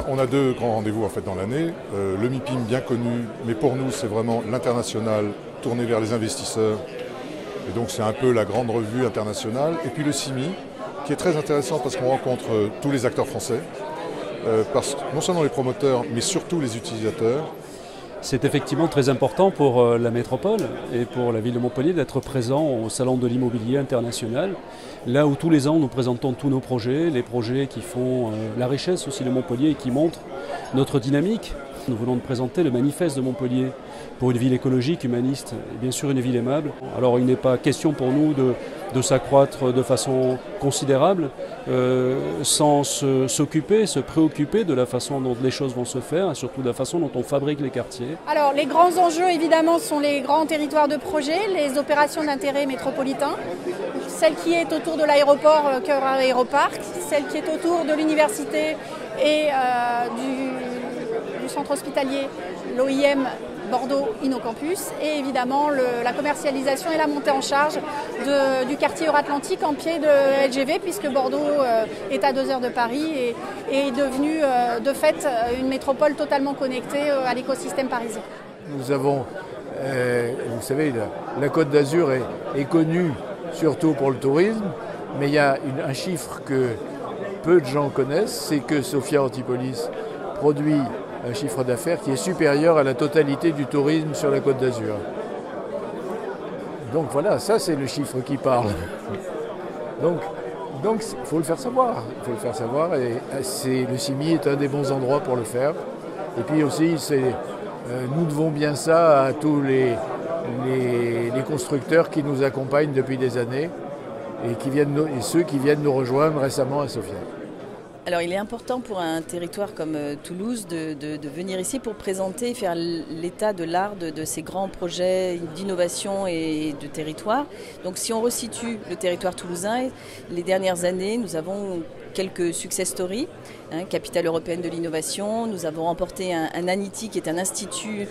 On a deux grands rendez-vous en fait dans l'année. Le MIPIM bien connu, mais pour nous c'est vraiment l'international tourné vers les investisseurs. Et donc c'est un peu la grande revue internationale. Et puis le CIMI, qui est très intéressant parce qu'on rencontre tous les acteurs français, non seulement les promoteurs, mais surtout les utilisateurs. C'est effectivement très important pour la métropole et pour la ville de Montpellier d'être présent au Salon de l'immobilier international, là où tous les ans nous présentons tous nos projets, les projets qui font la richesse aussi de Montpellier et qui montrent notre dynamique. Nous venons de présenter le manifeste de Montpellier pour une ville écologique, humaniste et bien sûr une ville aimable. Alors il n'est pas question pour nous de s'accroître de façon considérable sans s'occuper, se préoccuper de la façon dont les choses vont se faire et surtout de la façon dont on fabrique les quartiers. Alors les grands enjeux évidemment sont les grands territoires de projet, les opérations d'intérêt métropolitain, celle qui est autour de l'aéroport Cœur Aéroparc, celle qui est autour de l'université et du centre hospitalier, l'OIM Bordeaux Innocampus, et évidemment la commercialisation et la montée en charge du quartier Euratlantique en pied de LGV, puisque Bordeaux est à 2 heures de Paris et est devenue de fait une métropole totalement connectée à l'écosystème parisien. Nous avons, vous savez, la Côte d'Azur est connue surtout pour le tourisme, mais il y a un chiffre que peu de gens connaissent, c'est que Sophia Antipolis produit un chiffre d'affaires qui est supérieur à la totalité du tourisme sur la Côte d'Azur. Donc voilà, ça c'est le chiffre qui parle. Donc il faut le faire savoir. Il faut le faire savoir et le CIMI est un des bons endroits pour le faire. Et puis aussi, nous devons bien ça à tous les constructeurs qui nous accompagnent depuis des années et ceux qui viennent nous rejoindre récemment à Sofia. Alors il est important pour un territoire comme Toulouse de venir ici pour présenter et faire l'état de l'art de ces grands projets d'innovation et de territoire. Donc si on resitue le territoire toulousain, les dernières années nous avons quelques success stories, capitale européenne de l'innovation. Nous avons remporté un ANITI qui est un institut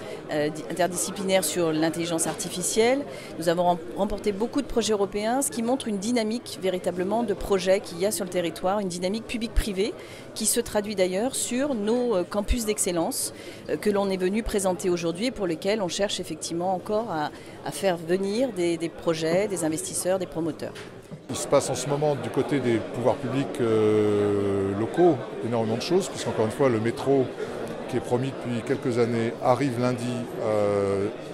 interdisciplinaire sur l'intelligence artificielle. Nous avons remporté beaucoup de projets européens, ce qui montre une dynamique véritablement de projets qu'il y a sur le territoire, une dynamique publique-privée qui se traduit d'ailleurs sur nos campus d'excellence que l'on est venu présenter aujourd'hui et pour lesquels on cherche effectivement encore à faire venir des projets, des investisseurs, des promoteurs. Il se passe en ce moment du côté des pouvoirs publics locaux énormément de choses, puisqu'encore une fois le métro qui est promis depuis quelques années arrive lundi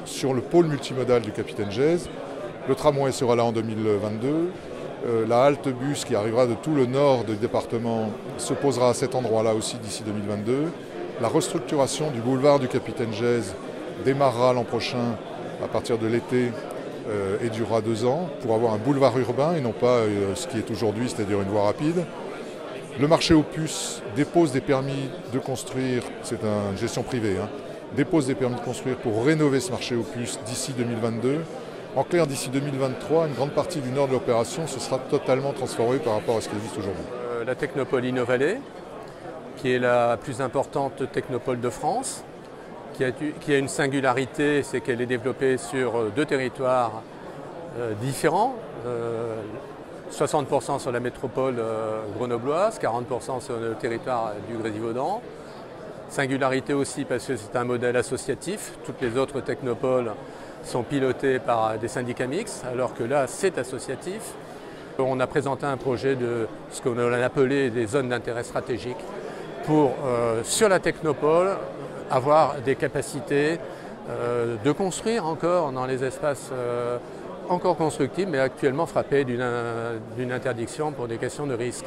sur le pôle multimodal du Capitaine Gèze. Le tramway sera là en 2022. La halte bus qui arrivera de tout le nord du département se posera à cet endroit-là aussi d'ici 2022. La restructuration du boulevard du Capitaine Gèze démarrera l'an prochain à partir de l'été et durera 2 ans pour avoir un boulevard urbain et non pas ce qui est aujourd'hui, c'est-à-dire une voie rapide. Le marché aux puces dépose des permis de construire, c'est une gestion privée, dépose des permis de construire pour rénover ce marché aux puces d'ici 2022. En clair, d'ici 2023, une grande partie du nord de l'opération se sera totalement transformée par rapport à ce qui existe aujourd'hui. La technopole Innovalley, qui est la plus importante technopole de France, qui a une singularité, c'est qu'elle est développée sur 2 territoires différents, 60% sur la métropole grenobloise, 40% sur le territoire du Grésivaudan. Singularité aussi parce que c'est un modèle associatif, toutes les autres technopoles sont pilotées par des syndicats mixtes, alors que là c'est associatif. On a présenté un projet de ce qu'on a appelé des zones d'intérêt stratégique pour, sur la technopole, avoir des capacités de construire encore dans les espaces encore constructibles, mais actuellement frappés d'une interdiction pour des questions de risque.